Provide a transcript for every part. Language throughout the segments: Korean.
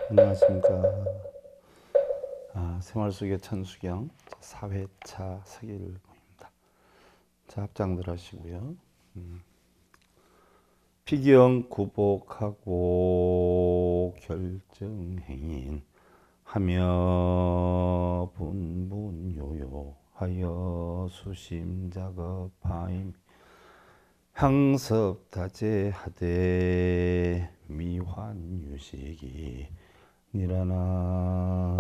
안녕하십니까. 생활 속의 천수경 4회차 서기일보입니다. 자, 합장들 하시고요. 피경 구복하고 결정행인 하며 분분요요하여 수심작업하임 향섭다제하되 미환유식이 니라나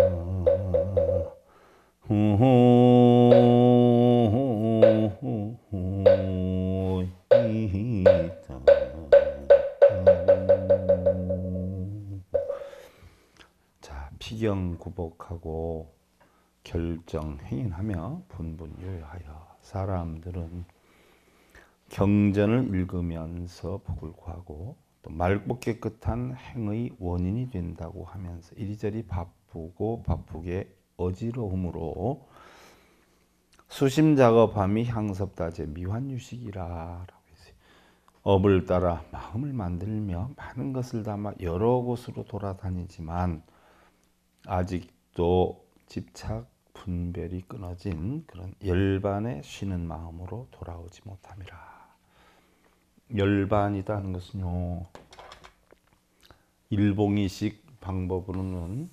자, 피경구복하고 결정행인하며 분분요요하여 사람들은 경전을 읽으면서 복을 구하고 또 맑고 깨끗한 행의 원인이 된다고 하면서 이리저리 바쁘게 어지러움으로 수심작업함이 향섭다제 미환유식이라 라고 했어요. 업을 따라 마음을 만들며 많은 것을 담아 여러 곳으로 돌아다니지만 아직도 집착 분별이 끊어진 그런 열반에 쉬는 마음으로 돌아오지 못함이라. 열반이다 하는 것은요, 일봉이식 방법으로는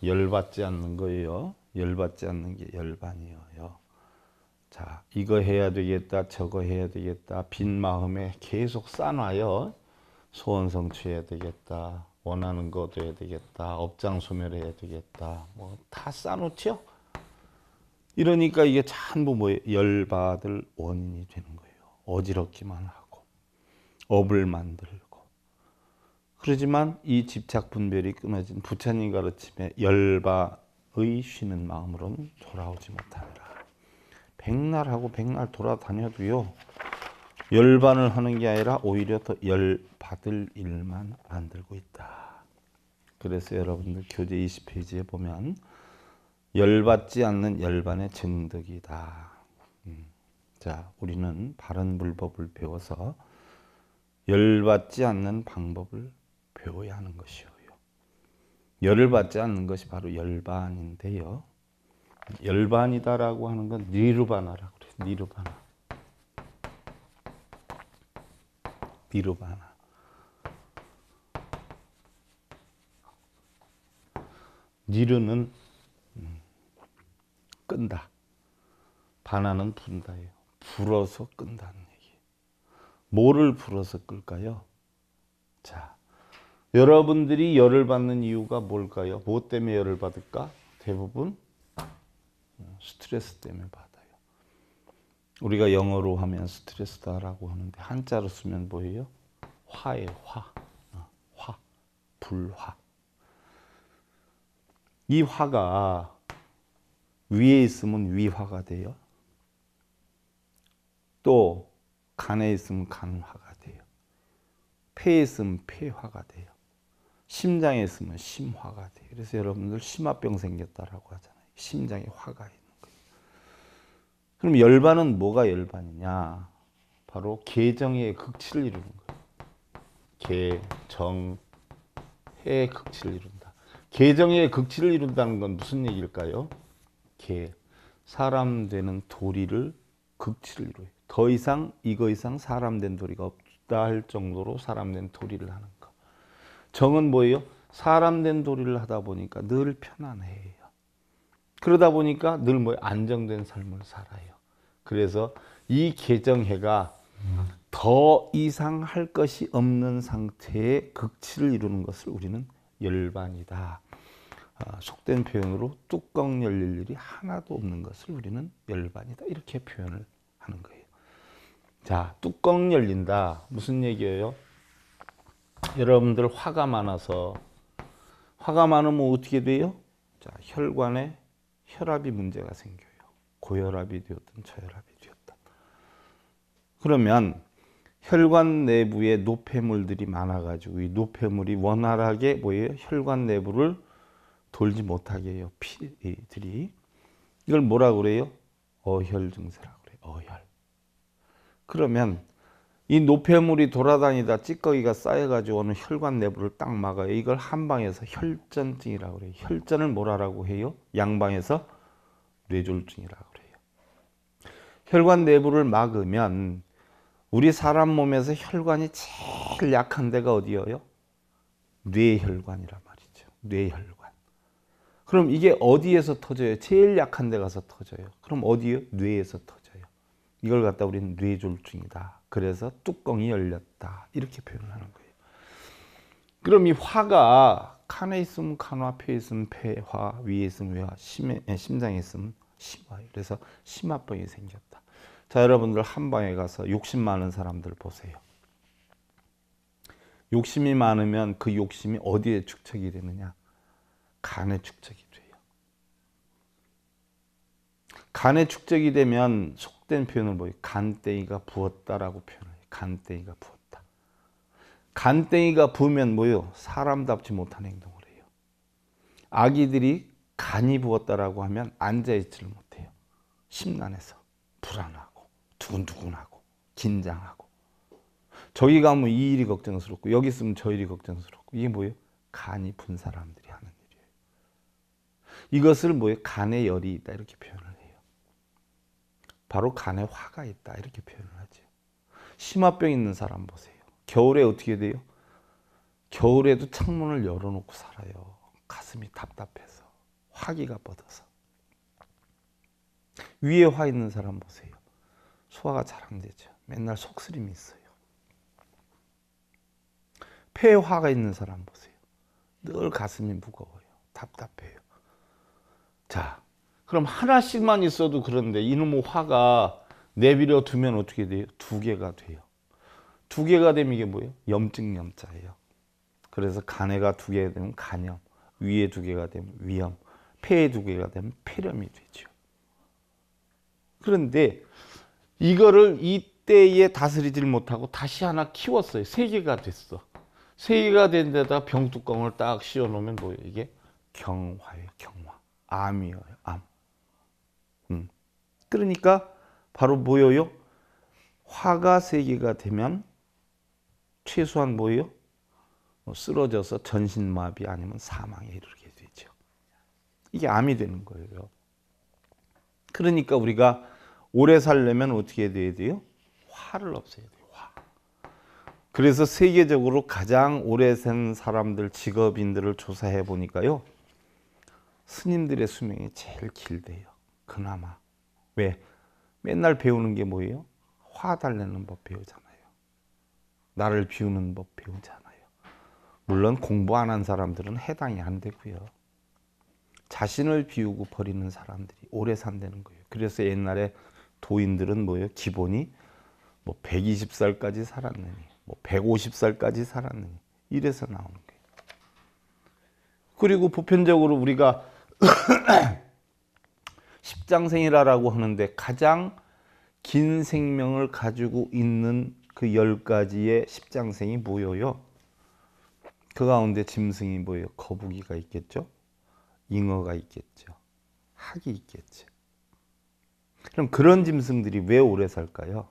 열받지 않는 거예요. 열받지 않는 게 열반이에요. 자, 이거 해야 되겠다, 저거 해야 되겠다, 빈 마음에 계속 싸놔요. 소원 성취해야 되겠다, 원하는 것도 해야 되겠다, 업장 소멸해야 되겠다, 뭐 다 싸놓죠. 이러니까 이게 전부 뭐예요? 열받을 원인이 되는 거예요. 어지럽기만 하고 업을 만들고. 그러지만 이 집착 분별이 끊어진 부처님 가르침에 열바의 쉬는 마음으로는 돌아오지 못합니다. 백날 하고 백날 돌아다녀도요, 열반을 하는 게 아니라 오히려 더 열받을 일만 만들고 있다. 그래서 여러분들 교재 20페이지에 보면 열받지 않는 열반의 정덕이다. 자, 우리는 바른 불법을 배워서 열받지 않는 방법을 배워야 하는 것이요. 열을 받지 않는 것이 바로 열반인데요. 열반이다라고 하는 건 니르바나라고 그래요. 니르바나. 니르바나. 니르는 끈다. 바나는 분다예요. 불어서 끈다는 얘기예요. 뭐를 불어서 끌까요? 자, 여러분들이 열을 받는 이유가 뭘까요? 뭐 때문에 열을 받을까? 대부분 스트레스 때문에 받아요. 우리가 영어로 하면 스트레스다라고 하는데 한자로 쓰면 뭐예요? 화예요. 화. 화. 불화. 이 화가 위에 있으면 위화가 돼요. 또 간에 있으면 간화가 돼요. 폐에 있으면 폐화가 돼요. 심장에 있으면 심화가 돼요. 그래서 여러분들 심화병 생겼다라고 하잖아요. 심장에 화가 있는 거예요. 그럼 열반은 뭐가 열반이냐? 바로 개정의 극치를 이루는 거예요. 개정의 극치를 이룬다. 개정의 극치를 이룬다는 건 무슨 얘기일까요? 사람 되는 도리를 극치를 이루어요. 더 이상 이거 이상 사람 된 도리가 없다 할 정도로 사람 된 도리를 하는 거. 정은 뭐예요? 사람 된 도리를 하다 보니까 늘 편안해요. 그러다 보니까 늘 뭐 안정된 삶을 살아요. 그래서 이 개정해가 더 이상 할 것이 없는 상태의 극치를 이루는 것을 우리는 열반이다. 속된 표현으로 뚜껑 열릴 일이 하나도 없는 것을 우리는 열반이다. 이렇게 표현을 하는 거예요. 자, 뚜껑 열린다. 무슨 얘기예요? 여러분들 화가 많아서, 화가 많으면 어떻게 돼요? 자, 혈관에 혈압이 문제가 생겨요. 고혈압이 되었든 저혈압이 되었든. 그러면 혈관 내부에 노폐물들이 많아가지고 이 노폐물이 원활하게 뭐예요? 혈관 내부를 돌지 못하게 해요. 피들이. 이걸 뭐라고 그래요? 어혈 증세라고 그래요. 어혈. 그러면 이 노폐물이 돌아다니다 찌꺼기가 쌓여가지고 오는 혈관 내부를 딱 막아요. 이걸 한방에서 혈전증이라고 그래요. 혈전을 뭐라고 해요? 양방에서 뇌졸중이라고 그래요. 혈관 내부를 막으면 우리 사람 몸에서 혈관이 제일 약한 데가 어디예요? 뇌혈관이란 말이죠. 뇌혈관. 그럼 이게 어디에서 터져요? 제일 약한 데 가서 터져요. 그럼 어디요? 뇌에서 터져요. 이걸 갖다 우리는 뇌졸중이다. 그래서 뚜껑이 열렸다. 이렇게 표현을 하는 거예요. 그럼 이 화가 칸에 있으면 칸화, 폐에 있으면 폐화, 위에 있으면 외화, 심장에 있으면 심화. 그래서 심화병이 생겼다. 자, 여러분들 한방에 가서 욕심 많은 사람들 보세요. 욕심이 많으면 그 욕심이 어디에 축적이 되느냐? 간에 축적이 돼요. 간에 축적이 되면 속된 표현을 뭐예요? 간땡이가 부었다라고 표현해요. 간땡이가 부었다. 간땡이가 부으면 뭐예요? 사람답지 못한 행동을 해요. 아기들이 간이 부었다라고 하면 앉아있지를 못해요. 심란해서 불안하고 두근두근하고 긴장하고. 저기 가면 이 일이 걱정스럽고 여기 있으면 저 일이 걱정스럽고. 이게 뭐예요? 간이 분 사람들이 하는 일이에요. 이것을 뭐예요? 간에 열이 있다 이렇게 표현을 해요. 바로 간에 화가 있다 이렇게 표현을 하죠. 심화병 있는 사람 보세요. 겨울에 어떻게 돼요? 겨울에도 창문을 열어놓고 살아요. 가슴이 답답해서 화기가 뻗어서. 위에 화 있는 사람 보세요. 소화가 잘 안 되죠. 맨날 속쓰림이 있어요. 폐에 화가 있는 사람 보세요. 늘 가슴이 무거워요. 답답해요. 자, 그럼 하나씩만 있어도 그런데 이놈의 화가 내버려 두면 어떻게 돼요? 두 개가 돼요. 두 개가 되면 이게 뭐예요? 염증 염자예요. 그래서 간에가 두 개가 되면 간염, 위에 두 개가 되면 위염, 폐에 두 개가 되면 폐렴이 되죠. 그런데 이거를 이때에 다스리질 못하고 다시 하나 키웠어요. 세 개가 됐어. 세 개가 된 데다 병뚜껑을 딱 씌워놓으면 뭐예요? 이게 경화예요. 경화. 암이에요. 암. 그러니까 바로 뭐예요? 화가 세 개가 되면 최소한 뭐예요? 쓰러져서 전신마비 아니면 사망에 이르게 되죠. 이게 암이 되는 거예요. 그러니까 우리가 오래 살려면 어떻게 돼야 돼요? 화를 없애야 돼요. 화. 그래서 세계적으로 가장 오래 산 사람들, 직업인들을 조사해 보니까요. 스님들의 수명이 제일 길대요. 그나마. 왜? 맨날 배우는 게 뭐예요? 화 달래는 법 배우잖아요. 나를 비우는 법 배우잖아요. 물론 공부 안 한 사람들은 해당이 안 되고요. 자신을 비우고 버리는 사람들이 오래 산다는 거예요. 그래서 옛날에 도인들은 뭐예요? 기본이 뭐 120살까지 살았느니, 뭐 150살까지 살았느니 이래서 나오는 거예요. 그리고 보편적으로 우리가 십장생이라고 하는데 가장 긴 생명을 가지고 있는 그 10가지의 십장생이 뭐예요? 그 가운데 짐승이 뭐예요? 거북이가 있겠죠? 잉어가 있겠죠? 학이 있겠죠? 그럼 그런 짐승들이 왜 오래 살까요?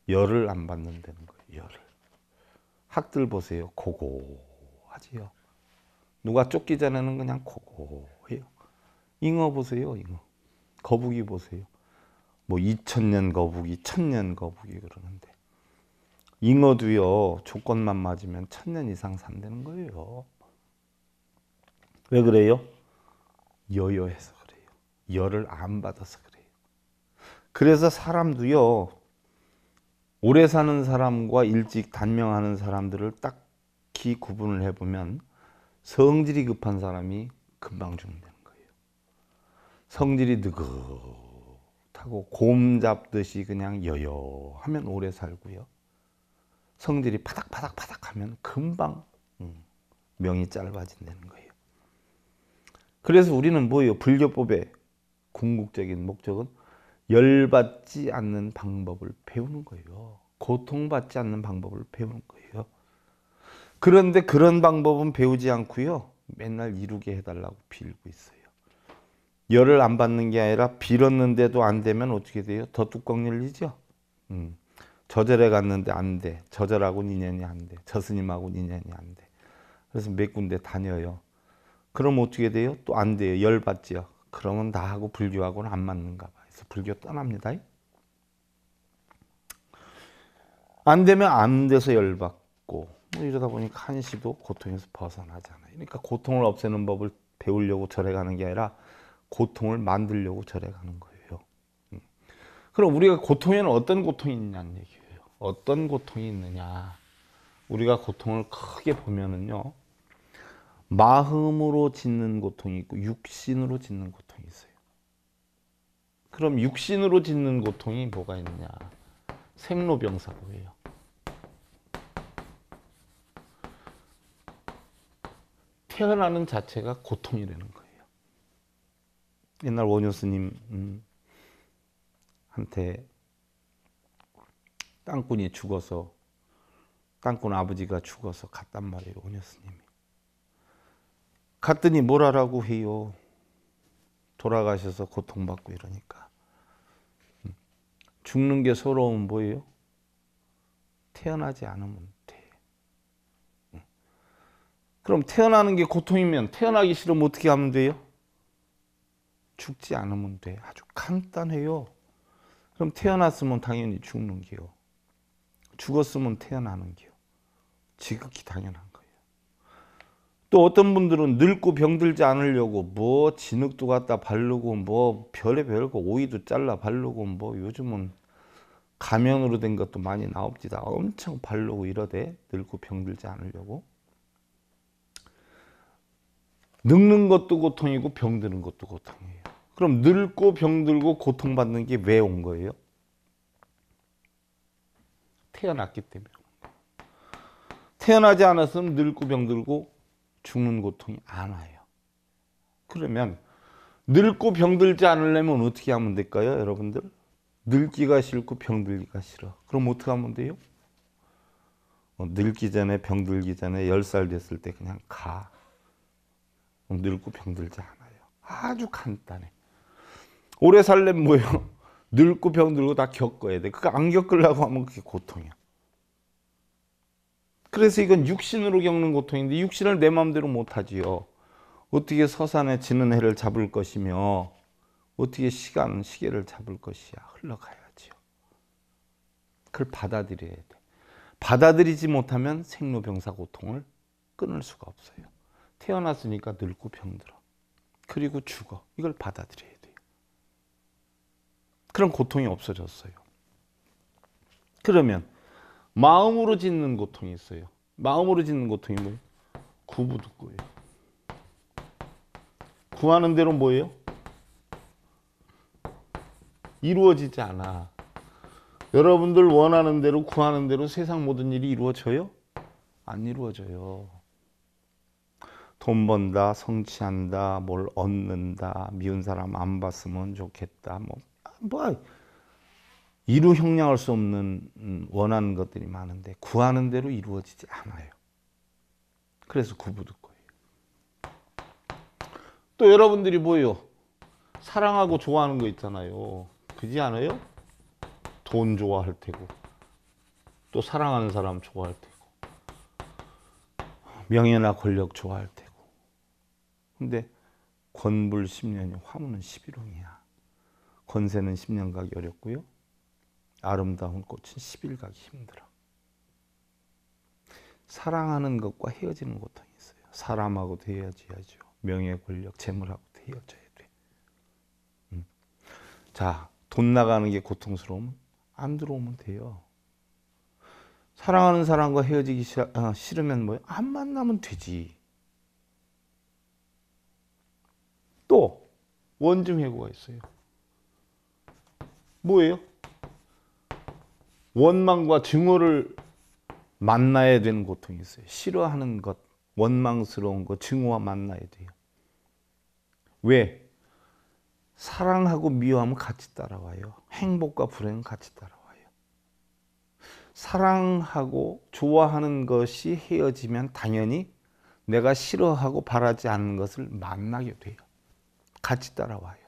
열을 안 받는다는 거예요. 열을. 학들 보세요. 고고하지요. 누가 쫓기 전에는 그냥 고고해요. 잉어 보세요. 잉어. 거북이 보세요. 뭐 2000년 거북이, 1000년 거북이 그러는데 잉어도요. 조건만 맞으면 1000년 이상 산다는 거예요. 왜 그래요? 여여해서 그래요. 열을 안 받아서 그래요. 그래서 사람도요. 오래 사는 사람과 일찍 단명하는 사람들을 딱히 구분을 해보면 성질이 급한 사람이 금방 죽는다는 거예요. 성질이 느긋하고 곰 잡듯이 그냥 여여하면 오래 살고요. 성질이 파닥파닥파닥하면 금방 명이 짧아진다는 거예요. 그래서 우리는 뭐예요? 불교법의 궁극적인 목적은 열받지 않는 방법을 배우는 거예요. 고통받지 않는 방법을 배우는 거예요. 그런데 그런 방법은 배우지 않고요. 맨날 이루게 해달라고 빌고 있어요. 열을 안 받는 게 아니라 빌었는데도 안 되면 어떻게 돼요? 더 뚜껑 열리죠? 저절에 갔는데 안 돼. 저절하고는 인연이 안 돼. 저 스님하고는 인연이 안 돼. 그래서 몇 군데 다녀요. 그럼 어떻게 돼요? 또 안 돼요. 열받지요. 그러면 나하고 불교하고는 안 맞는가 봐. 그래서 불교 떠납니다. 안 되면 안 돼서 열받고 뭐 이러다 보니까 한시도 고통에서 벗어나잖아요. 그러니까 고통을 없애는 법을 배우려고 절에 가는 게 아니라 고통을 만들려고 절에 가는 거예요. 그럼 우리가 고통에는 어떤 고통이 있냐는 얘기예요. 어떤 고통이 있느냐. 우리가 고통을 크게 보면은요. 마음으로 짓는 고통이 있고 육신으로 짓는 고통이 있어요. 그럼 육신으로 짓는 고통이 뭐가 있느냐. 생로병사고예요. 태어나는 자체가 고통이라는 거예요. 옛날 원효 스님 한테 땅꾼이 죽어서 땅꾼 아버지가 죽어서 갔단 말이에요. 원효 스님이. 갔더니 뭘 하라고 해요. 돌아가셔서 고통받고 이러니까. 죽는 게 서러우면 뭐예요? 태어나지 않으면 돼. 그럼 태어나는 게 고통이면 태어나기 싫으면 어떻게 하면 돼요? 죽지 않으면 돼. 아주 간단해요. 그럼 태어났으면 당연히 죽는 게요. 죽었으면 태어나는 게요. 지극히 당연한 거예요. 또 어떤 분들은 늙고 병들지 않으려고 뭐 진흙도 갖다 바르고 뭐 별의별 거 오이도 잘라 바르고 뭐 요즘은 가면으로 된 것도 많이 나옵니다. 엄청 바르고 이러대. 늙고 병들지 않으려고. 늙는 것도 고통이고 병드는 것도 고통이에요. 그럼 늙고 병들고 고통받는 게 왜 온 거예요? 태어났기 때문에. 태어나지 않았으면 늙고 병들고 죽는 고통이 안 와요. 그러면 늙고 병들지 않으려면 어떻게 하면 될까요, 여러분들? 늙기가 싫고 병들기가 싫어. 그럼 어떻게 하면 돼요? 늙기 전에 병들기 전에 10살 됐을 때 그냥 가. 늙고 병들지 않아요. 아주 간단해. 오래 살려면 뭐예요? 늙고 병들고 다 겪어야 돼. 그거 안 겪으려고 하면 그게 고통이야. 그래서 이건 육신으로 겪는 고통인데 육신을 내 마음대로 못하지요. 어떻게 서산에 지는 해를 잡을 것이며 어떻게 시계를 잡을 것이야. 흘러가야지요. 그걸 받아들여야 돼. 받아들이지 못하면 생로병사 고통을 끊을 수가 없어요. 태어났으니까 늙고 병들어. 그리고 죽어. 이걸 받아들여야 돼요. 그런 고통이 없어졌어요. 그러면 마음으로 짓는 고통이 있어요. 마음으로 짓는 고통이 뭐예요? 구부득고예요. 구하는 대로 뭐예요? 이루어지지 않아. 여러분들 원하는 대로 구하는 대로 세상 모든 일이 이루어져요? 안 이루어져요. 돈 번다, 성취한다, 뭘 얻는다, 미운 사람 안 봤으면 좋겠다, 이루 형량할 수 없는 원하는 것들이 많은데 구하는 대로 이루어지지 않아요. 그래서 구부득고예요. 또 여러분들이 뭐예요? 사랑하고 좋아하는 거 있잖아요. 그지 않아요? 돈 좋아할 테고 또 사랑하는 사람 좋아할 테고 명예나 권력 좋아할 테고. 근데 권불 10년이 화무는 11홍이야. 권세는 10년 가기 어렵고요. 아름다운 꽃은 10일 가기 힘들어. 사랑하는 것과 헤어지는 고통이 있어요. 사람하고도 헤어져야죠. 명예, 권력, 재물하고도 헤어져야 돼. 자, 돈 나가는 게 고통스러우면 안 들어오면 돼요. 사랑하는 사람과 헤어지기 싫으면 뭐예요? 안 만나면 되지. 또 원증회고가 있어요. 뭐예요? 원망과 증오를 만나야 되는 고통이 있어요. 싫어하는 것, 원망스러운 것, 증오와 만나야 돼요. 왜? 사랑하고 미워하면 같이 따라와요. 행복과 불행은 같이 따라와요. 사랑하고 좋아하는 것이 헤어지면 당연히 내가 싫어하고 바라지 않는 것을 만나게 돼요. 같이 따라와요.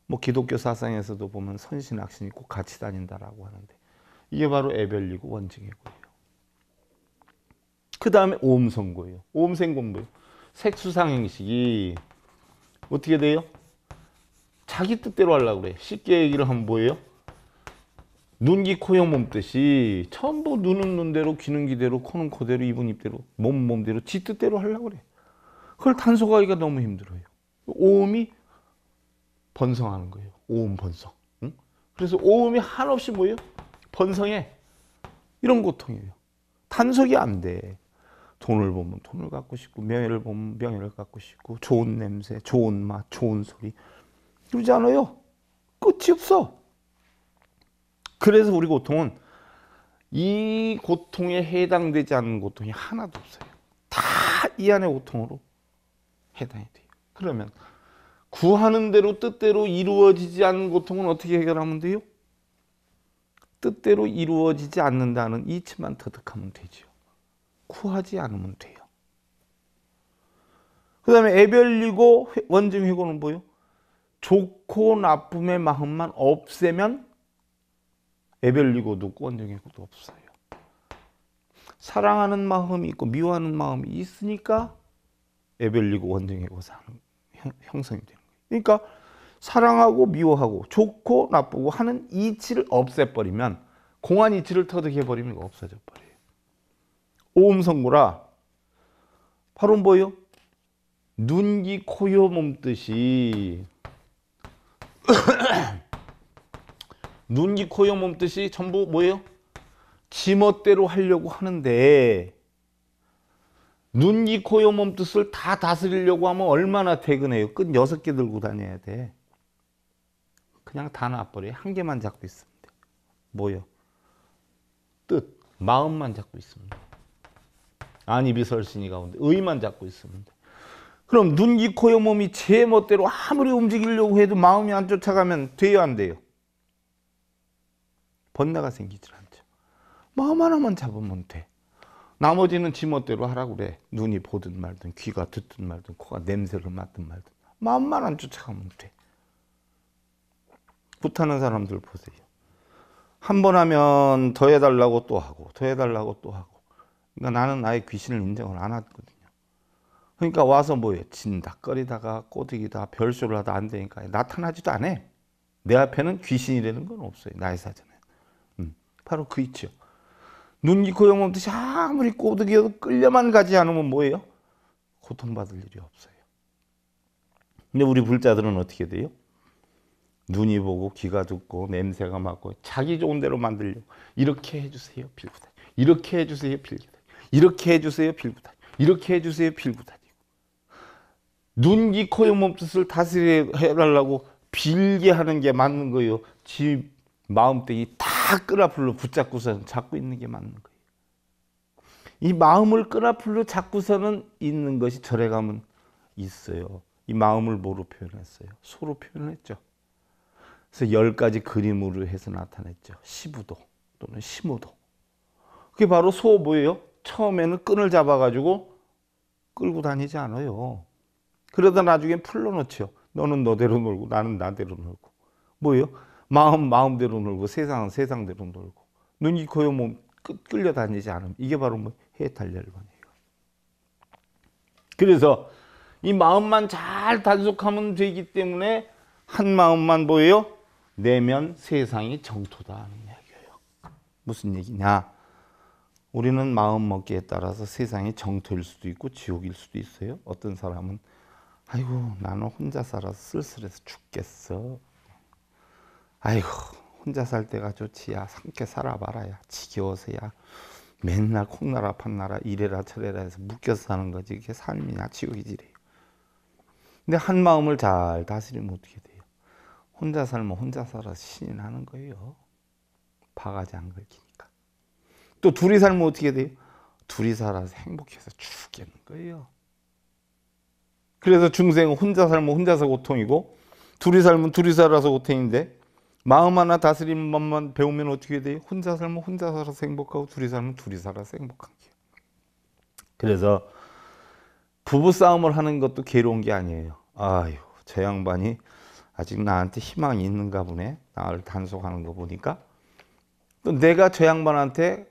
뭐 기독교 사상에서도 보면 선신, 악신이 꼭 같이 다닌다라고 하는데 이게 바로 애별리고 원증이고요. 그 다음에 오음선고예요. 오음생고는 뭐예요? 색수상행식이 어떻게 돼요? 자기 뜻대로 하려고 그래. 쉽게 얘기를 하면 뭐예요? 눈, 귀, 코, 혀, 몸 뜻이 전부 눈은 눈대로, 귀는 귀대로, 코는 코대로, 입은 입대로, 몸은 몸대로 지 뜻대로 하려고 그래. 그걸 단속하기가 너무 힘들어요. 오음이 번성하는 거예요. 오음 번성. 응? 그래서 오음이 한없이 뭐예요? 번성해. 이런 고통이에요. 단속이 안 돼. 돈을 보면 돈을 갖고 싶고, 명예를 보면 명예를 갖고 싶고, 좋은 냄새, 좋은 맛, 좋은 소리. 그러지 않아요? 끝이 없어. 그래서 우리 고통은 이 고통에 해당되지 않는 고통이 하나도 없어요. 다 이 안의 고통으로 해당이 돼요. 그러면 구하는 대로 뜻대로 이루어지지 않는 고통은 어떻게 해결하면 돼요? 뜻대로 이루어지지 않는다는 이치만 터득하면 되죠. 구하지 않으면 돼요. 그 다음에 애별리고 원증회고는 뭐예요? 좋고 나쁨의 마음만 없애면 애별리고도 없고 원증회고도 없어요. 사랑하는 마음이 있고 미워하는 마음이 있으니까 애별리고 원증회고 형성이 되는 거예요. 그러니까 사랑하고 미워하고 좋고 나쁘고 하는 이치를 없애버리면, 공한 이치를 터득해버리면 없어져 버려요. 오음선고라 바로 뭐예요? 눈, 귀, 코, 혀, 몸 뜻이 눈, 귀, 코, 혀, 몸 뜻이 전부 뭐예요? 지멋대로 하려고 하는데, 눈, 귀, 코, 혀, 몸 뜻을 다 다스리려고 하면 얼마나 퇴근해요? 끈 6개 들고 다녀야 돼. 그냥 다 놔버려요. 한 개만 잡고 있으면 돼. 뭐요? 뜻, 마음만 잡고 있으면 돼. 안입이 설신이 가운데 의만 잡고 있으면 돼. 그럼 눈, 귀, 코, 혀, 몸이 제 멋대로 아무리 움직이려고 해도 마음이 안 쫓아가면 돼요, 안 돼요? 번뇌가 생기질 않죠. 마음 하나만 잡으면 돼. 나머지는 지 멋대로 하라고 그래. 눈이 보든 말든, 귀가 듣든 말든, 코가 냄새를 맡든 말든, 마음만 안 쫓아가면 돼. 굿하는 사람들 보세요. 한 번 하면 더 해달라고 또 하고, 더 해달라고 또 하고. 그러니까 나는 나의 귀신을 인정을 안 하거든요. 그러니까 와서 뭐예요? 진닥거리다가 꼬드기다 별쇼를 하다 안 되니까 나타나지도 않아. 내 앞에는 귀신이라는 건 없어요. 나의 사전에. 바로 그 있죠. 눈, 귀, 코, 혀, 몸 뜻이 아무리 꼬드기여도 끌려만 가지 않으면 뭐예요? 고통받을 일이 없어요. 근데 우리 불자들은 어떻게 돼요? 눈이 보고 귀가 듣고 냄새가 맡고 자기 좋은 대로 만들려고 이렇게 해주세요 빌고 다니고, 이렇게 해주세요 빌고 다니고, 이렇게 해주세요 빌고 다니고, 이렇게 해주세요 빌고 다니고, 눈, 귀, 코, 혀, 몸 뜻을 다스려달라고 빌게 하는 게 맞는 거예요? 지 마음땡이 다 끈앞으로 붙잡고서 잡고 있는 게 맞는 거예요? 이 마음을 끈앞으로 잡고서는 있는 것이 절에 가면 있어요. 이 마음을 뭐로 표현했어요? 소로 표현했죠. 그래서 10가지 그림으로 해서 나타냈죠. 시부도 또는 시무도. 그게 바로 소 뭐예요? 처음에는 끈을 잡아가지고 끌고 다니지 않아요. 그러다 나중에 풀러놓죠. 너는 너대로 놀고 나는 나대로 놀고. 뭐예요? 마음 마음대로 놀고 세상은 세상대로 놀고. 눈, 귀, 코, 혀, 몸 끌려다니지 않으면 이게 바로 뭐 해탈열반이에요. 그래서 이 마음만 잘 단속하면 되기 때문에 한 마음만 뭐예요? 내면 세상이 정토다 하는 이야기예요. 무슨 얘기냐? 우리는 마음 먹기에 따라서 세상이 정토일 수도 있고 지옥일 수도 있어요. 어떤 사람은 아이고 나는 혼자 살아서 쓸쓸해서 죽겠어. 아이고 혼자 살 때가 좋지. 야 함께 살아봐라. 야 지겨워서야 맨날 콩나라 판나라 이래라 저래라 해서 묶여서 사는 거지. 이게 삶이냐 지옥이지래요. 근데 한 마음을 잘 다스리면 어떻게 돼요? 혼자 살면 혼자 살아서 신이 나는 거예요. 바가지 안 걸리니까. 또 둘이 살면 어떻게 돼요? 둘이 살아서 행복해서 죽겠는 거예요. 그래서 중생은 혼자 살면 혼자서 고통이고 둘이 살면 둘이 살아서 고통인데, 마음 하나 다스리는 법만 배우면 어떻게 돼요? 혼자 살면 혼자 살아서 행복하고 둘이 살면 둘이 살아서 행복한 거예요. 그래서 부부싸움을 하는 것도 괴로운 게 아니에요. 아유 저 양반이 아직 나한테 희망이 있는가 보네. 나를 단속하는 거 보니까. 또 내가 저 양반한테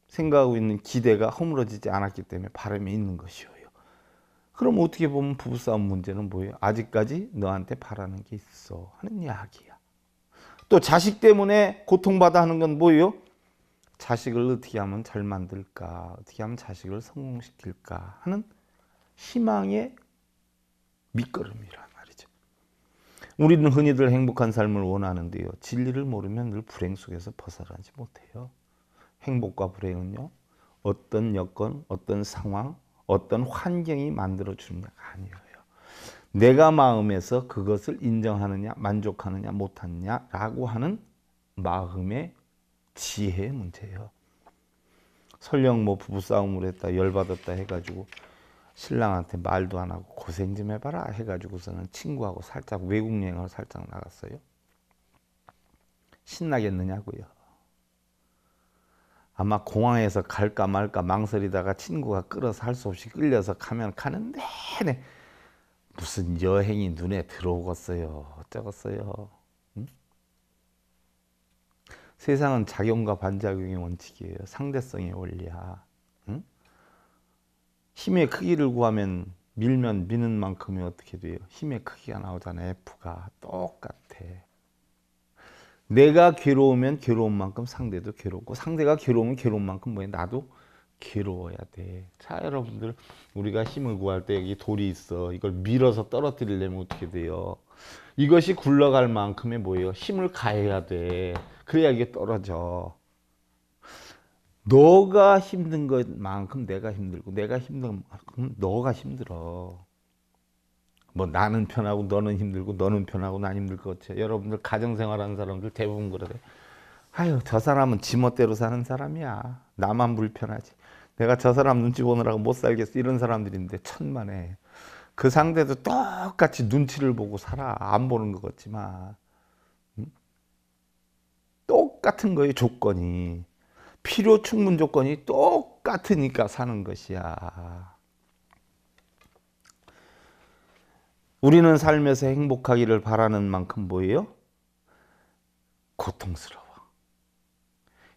생각하고 있는 기대가 허물어지지 않았기 때문에 바람이 있는 것이에요. 그럼 어떻게 보면 부부싸움 문제는 뭐예요? 아직까지 너한테 바라는 게 있어 하는 이야기야. 또 자식 때문에 고통받아 하는 건 뭐예요? 자식을 어떻게 하면 잘 만들까? 어떻게 하면 자식을 성공시킬까? 하는 희망의 밑거름이란 말이죠. 우리는 흔히들 행복한 삶을 원하는데요. 진리를 모르면 늘 불행 속에서 벗어나지 못해요. 행복과 불행은요, 어떤 여건, 어떤 상황, 어떤 환경이 만들어주느냐가 아니에요. 내가 마음에서 그것을 인정하느냐, 만족하느냐, 못하느냐라고 하는 마음의 지혜의 문제예요. 설령 뭐 부부싸움을 했다, 열받았다 해가지고 신랑한테 말도 안 하고 고생 좀 해봐라 해가지고서는 친구하고 살짝 외국 여행을 살짝 나갔어요. 신나겠느냐고요. 아마 공항에서 갈까 말까 망설이다가 친구가 끌어서 할 수 없이 끌려서 가는 내내 무슨 여행이 눈에 들어오겠어요. 어쩌겠어요. 응? 세상은 작용과 반작용의 원칙이에요. 상대성의 원리야. 응? 힘의 크기를 구하면 밀면 미는 만큼이 어떻게 돼요? 힘의 크기가 나오잖아요. F가 똑같아. 내가 괴로우면 괴로운 만큼 상대도 괴롭고, 상대가 괴로우면 괴로운 만큼 뭐야? 나도 괴로워야 돼. 자, 여러분들, 우리가 힘을 구할 때 여기 돌이 있어. 이걸 밀어서 떨어뜨리려면 어떻게 돼요? 이것이 굴러갈 만큼의 뭐예요? 힘을 가해야 돼. 그래야 이게 떨어져. 너가 힘든 것만큼 내가 힘들고, 내가 힘든 만큼 너가 힘들어. 뭐 나는 편하고 너는 힘들고, 너는 편하고 난 힘들 것 같아요. 여러분들 가정생활하는 사람들 대부분 그러래. 아유, 저 사람은 지멋대로 사는 사람이야. 나만 불편하지. 내가 저 사람 눈치 보느라고 못 살겠어. 이런 사람들인데 천만에. 그 상대도 똑같이 눈치를 보고 살아. 안 보는 것 같지만. 똑같은 거예요, 조건이. 필요 충분 조건이 똑같으니까 사는 것이야. 우리는 삶에서 행복하기를 바라는 만큼 뭐예요? 고통스러워.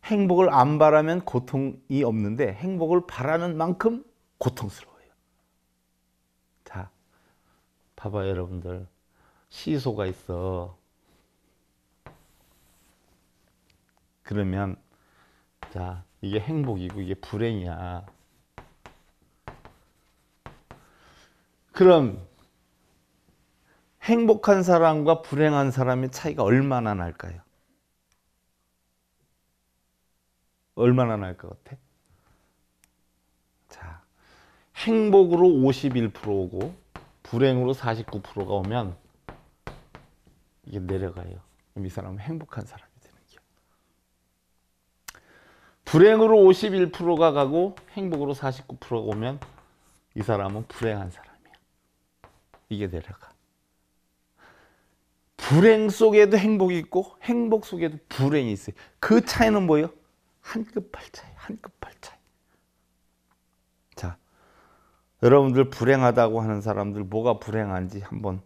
행복을 안 바라면 고통이 없는데 행복을 바라는 만큼 고통스러워요. 자, 봐봐요, 여러분들. 시소가 있어. 그러면 자, 이게 행복이고 이게 불행이야. 그럼 행복한 사람과 불행한 사람의 차이가 얼마나 날까요? 얼마나 날 것 같아? 자, 행복으로 51%고 불행으로 49%가 오면 이게 내려가요. 그럼 이 사람은 행복한 사람이 되는 거예요. 불행으로 51%가 가고 행복으로 49%가 오면 이 사람은 불행한 사람이야. 이게 내려가. 불행 속에도 행복이 있고 행복 속에도 불행이 있어요. 그 차이는 뭐예요? 한 끗 발 차이, 한 끗 발 차이. 자, 여러분들 불행하다고 하는 사람들 뭐가 불행한지 한번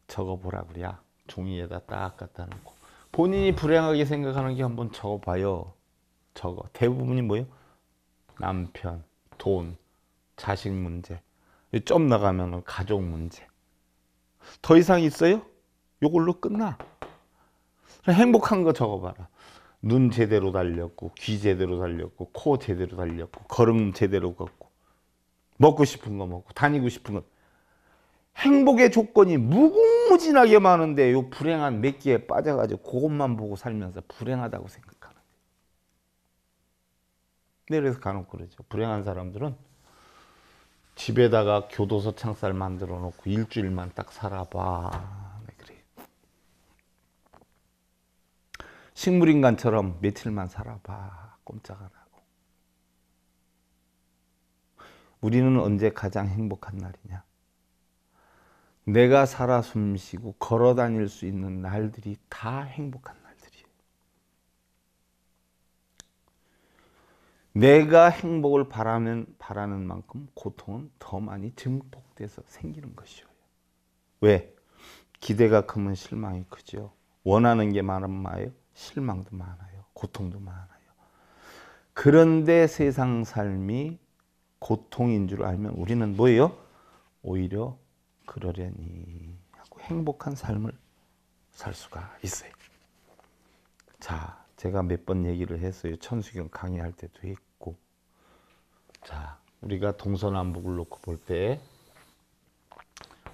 적어보라 그래야. 종이에다 딱 갖다 놓고 본인이 불행하게 생각하는 게 한번 적어봐요. 적어. 대부분이 뭐예요? 남편, 돈, 자식 문제. 좀 나가면 가족 문제. 더 이상 있어요? 요걸로 끝나. 행복한 거 적어봐라. 눈 제대로 달렸고, 귀 제대로 달렸고, 코 제대로 달렸고, 걸음 제대로 걷고, 먹고 싶은 거 먹고, 다니고 싶은 거. 행복의 조건이 무궁무진하게 많은데 요 불행한 몇 개에 빠져가지고 그것만 보고 살면서 불행하다고 생각하는 거예요. 그래서 간혹 그러죠. 불행한 사람들은 집에다가 교도소 창살 만들어 놓고 일주일만 딱 살아봐. 네, 그래요. 식물인간처럼 며칠만 살아봐. 꼼짝 안 하고. 우리는 언제 가장 행복한 날이냐? 내가 살아 숨쉬고 걸어 다닐 수 있는 날들이 다 행복한 날들이에요. 내가 행복을 바라는 만큼 고통은 더 많이 증폭돼서 생기는 것이에요. 왜? 기대가 크면 실망이 크죠. 원하는 게 많으면 실망도 많아요. 고통도 많아요. 그런데 세상 삶이 고통인 줄 알면 우리는 뭐예요? 오히려 그러려니 하고 행복한 삶을 살 수가 있어요. 자, 제가 몇 번 얘기를 했어요. 천수경 강의할 때도 했고. 자, 우리가 동서남북을 놓고 볼 때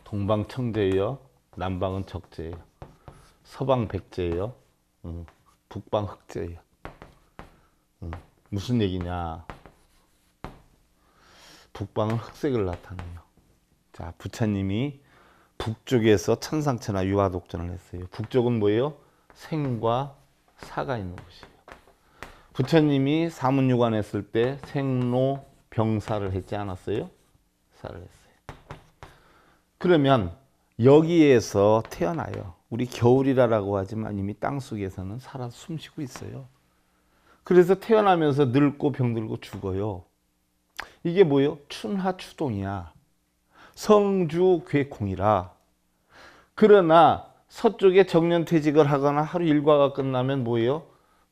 동방 청제예요. 남방은 적재예요. 서방 백제예요. 북방 흑제예요. 무슨 얘기냐? 북방은 흑색을 나타내요. 자, 부처님이 북쪽에서 천상천하 유화독전을 했어요. 북쪽은 뭐예요? 생과 사가 있는 곳이에요. 부처님이 사문유관 했을 때 생로 병사를 했지 않았어요? 사를 했어요. 그러면 여기에서 태어나요. 우리 겨울이라고 하지만 이미 땅속에서는 살아 숨쉬고 있어요. 그래서 태어나면서 늙고 병들고 죽어요. 이게 뭐예요? 춘하추동이야. 성주괴콩이라. 그러나 서쪽에 정년퇴직을 하거나 하루 일과가 끝나면 뭐예요?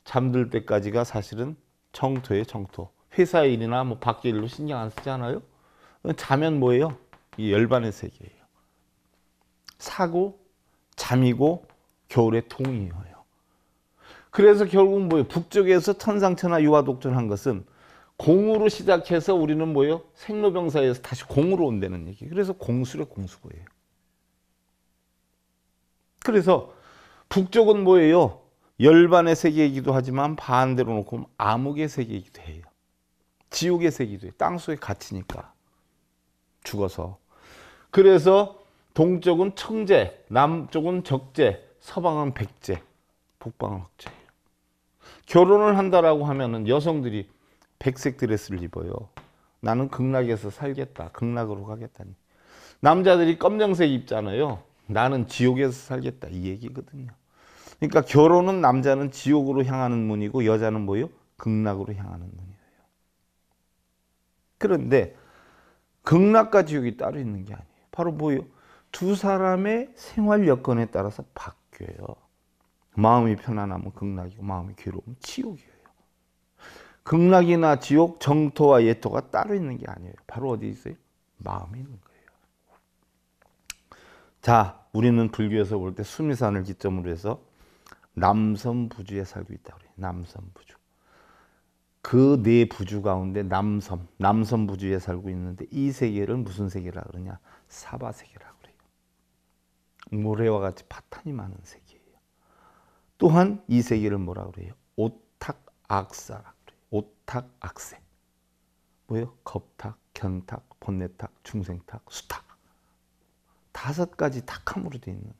잠들 때까지가 사실은 정토예요. 정토. 회사 일이나 뭐 밖에 일로 신경 안 쓰지 않아요? 자면 뭐예요? 이 열반의 세계예요. 사고 잠이고 겨울에 동이어요. 그래서 결국 뭐예요? 북쪽에서 천상천하 유화독존한 것은 공으로 시작해서 우리는 뭐예요? 생로병사에서 다시 공으로 온다는 얘기. 그래서 공수래 공수고예요. 그래서 북쪽은 뭐예요? 열반의 세계이기도 하지만 반대로 놓고 암흑의 세계이기도 해요. 지옥의 세계이기도 해요. 땅속에 갇히니까 죽어서. 그래서 동쪽은 청제, 남쪽은 적제, 서방은 백제, 북방은 흑제예요. 결혼을 한다라고 하면은 여성들이 백색 드레스를 입어요. 나는 극락에서 살겠다. 극락으로 가겠다니. 남자들이 검정색 입잖아요. 나는 지옥에서 살겠다. 이 얘기거든요. 그러니까 결혼은 남자는 지옥으로 향하는 문이고 여자는 뭐예요? 극락으로 향하는 문이에요. 그런데 극락과 지옥이 따로 있는 게 아니에요. 바로 뭐예요? 두 사람의 생활 여건에 따라서 바뀌어요. 마음이 편안하면 극락이고 마음이 괴로우면 지옥이에요. 극락이나 지옥, 정토와 예토가 따로 있는 게 아니에요. 바로 어디 있어요? 마음이 있는 거예요. 자, 우리는 불교에서 볼 때 수미산을 기점으로 해서 남섬부주에 살고 있다고 그래요. 남섬부주. 그 네 부주 가운데 남섬부주에 살고 있는데 이 세계를 무슨 세계라 그러냐? 사바세계라고 그래요. 모래와 같이 파탄이 많은 세계예요. 또한 이 세계를 뭐라 그래요? 오탁악사라 그래요. 오탁악세. 뭐예요? 겁탁, 견탁, 번뇌탁, 중생탁, 수탁. 5가지 탁함으로 되어 있는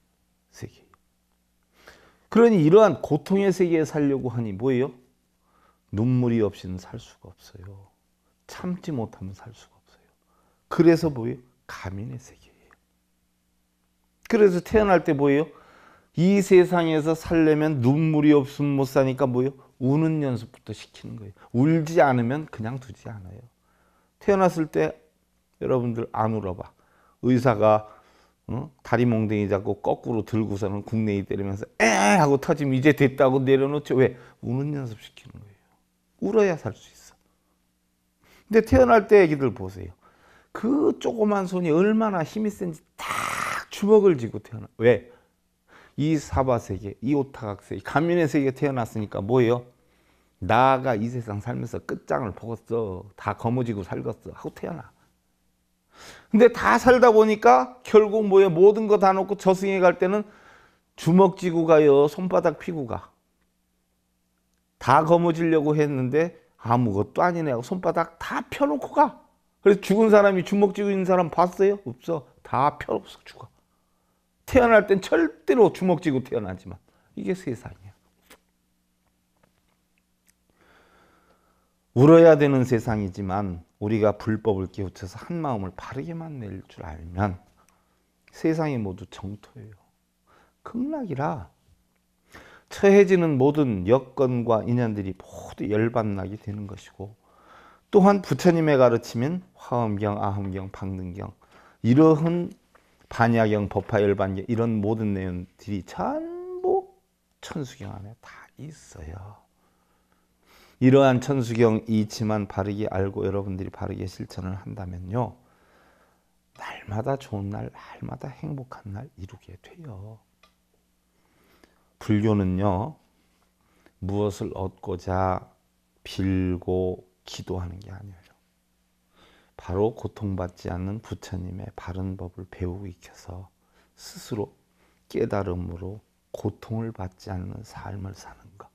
세계예요. 그러니 이러한 고통의 세계에 살려고 하니 뭐예요? 눈물이 없이는 살 수가 없어요. 참지 못하면 살 수가 없어요. 그래서 뭐예요? 가민의 세계예요. 그래서 태어날 때 뭐예요? 이 세상에서 살려면 눈물이 없으면 못 사니까 뭐예요? 우는 연습부터 시키는 거예요. 울지 않으면 그냥 두지 않아요. 태어났을 때 여러분들 안 울어봐. 의사가 다리 몽둥이 잡고 거꾸로 들고서는 국내이 때리면서 에 하고 터지면 이제 됐다고 내려놓죠. 왜? 우는 연습 시키는 거예요. 울어야 살 수 있어. 근데 태어날 때 애기들 보세요. 그 조그만 손이 얼마나 힘이 센지 딱 주먹을 쥐고 태어나. 왜? 이 사바세계, 이 오타각세계, 가민의 세계에 태어났으니까 뭐예요? 나가 이 세상 살면서 끝장을 보겠어. 다 거머쥐고 살겠어. 하고 태어나. 근데 다 살다 보니까 결국 뭐예요? 모든 거 다 놓고 저승에 갈 때는 주먹 쥐고 가요. 손바닥 피고 가. 다 거머쥐려고 했는데 아무것도 아니네 하고 손바닥 다 펴놓고 가. 그래서 죽은 사람이 주먹 쥐고 있는 사람 봤어요? 없어. 다 펴놓고서 죽어. 태어날 땐 절대로 주먹 쥐고 태어나지만 이게 세상이야. 울어야 되는 세상이지만 우리가 불법을 깨우쳐서 한 마음을 바르게 만낼 줄 알면 세상이 모두 정토예요. 극락이라 처해지는 모든 여건과 인연들이 모두 열반나게 되는 것이고 또한 부처님의 가르침인 화엄경, 아함경, 방등경 이러한 반야경, 법화, 열반경 이런 모든 내용들이 전부 천수경 안에 다 있어요. 이러한 천수경 이치만 바르게 알고 여러분들이 바르게 실천을 한다면요, 날마다 좋은 날, 날마다 행복한 날 이루게 돼요. 불교는요, 무엇을 얻고자 빌고 기도하는 게 아니에요. 바로 고통받지 않는 부처님의 바른 법을 배우고 익혀서 스스로 깨달음으로 고통을 받지 않는 삶을 사는 것.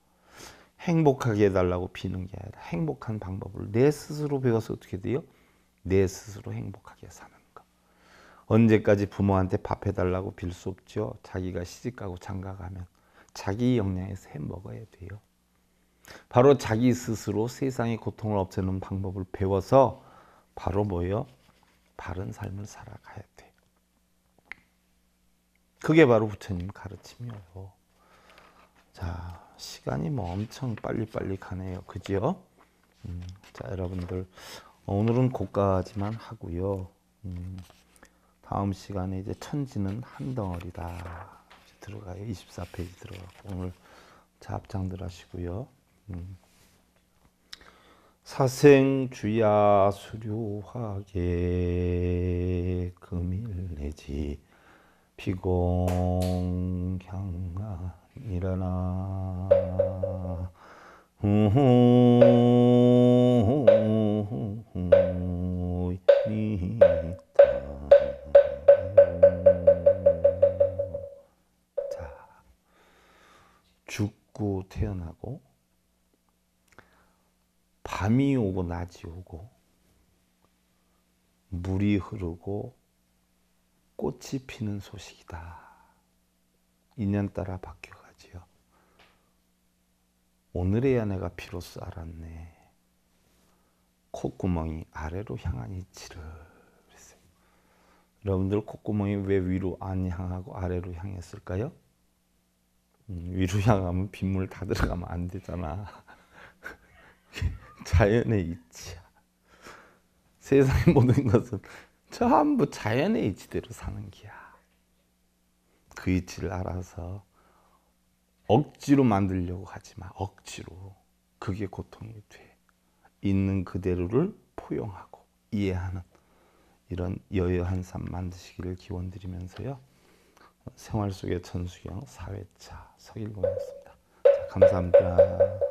행복하게 해달라고 비는 게 아니라 행복한 방법을 내 스스로 배워서 어떻게 돼요? 내 스스로 행복하게 사는 것. 언제까지 부모한테 밥 해달라고 빌 수 없죠. 자기가 시집가고 장가가면 자기 역량에서 해 먹어야 돼요. 바로 자기 스스로 세상의 고통을 없애는 방법을 배워서 바로 뭐예요? 바른 삶을 살아가야 돼. 그게 바로 부처님 가르침이에요. 자, 시간이 뭐 엄청 빨리빨리 가네요. 그죠? 자, 여러분들 오늘은 고까지만 하고요. 다음 시간에 이제 천지는 한 덩어리다 들어가요. 24페이지 들어가고 오늘 잡장들 하시고요. 사생주야 수료하게 금일내지 비공향일어나 자, 죽고 태어나고 밤이 오고 낮이 오고 물이 흐르고 꽃이 피는 소식이다. 인연 따라 바뀌어가지요. 오늘에야 내가 비로소 알았네. 콧구멍이 아래로 향한 이치를. 그랬어요. 여러분들 콧구멍이 왜 위로 안 향하고 아래로 향했을까요? 위로 향하면 빗물 다 들어가면 안 되잖아. 자연의 이치야. 세상의 모든 것은 전부 자연의 이치대로 사는 기야. 그 이치를 알아서 억지로 만들려고 하지 마. 억지로. 그게 고통이 돼. 있는 그대로를 포용하고 이해하는 이런 여여한 삶 만드시기를 기원드리면서요. 생활 속의 천수경 4회차 서길공이었습니다. 자, 감사합니다.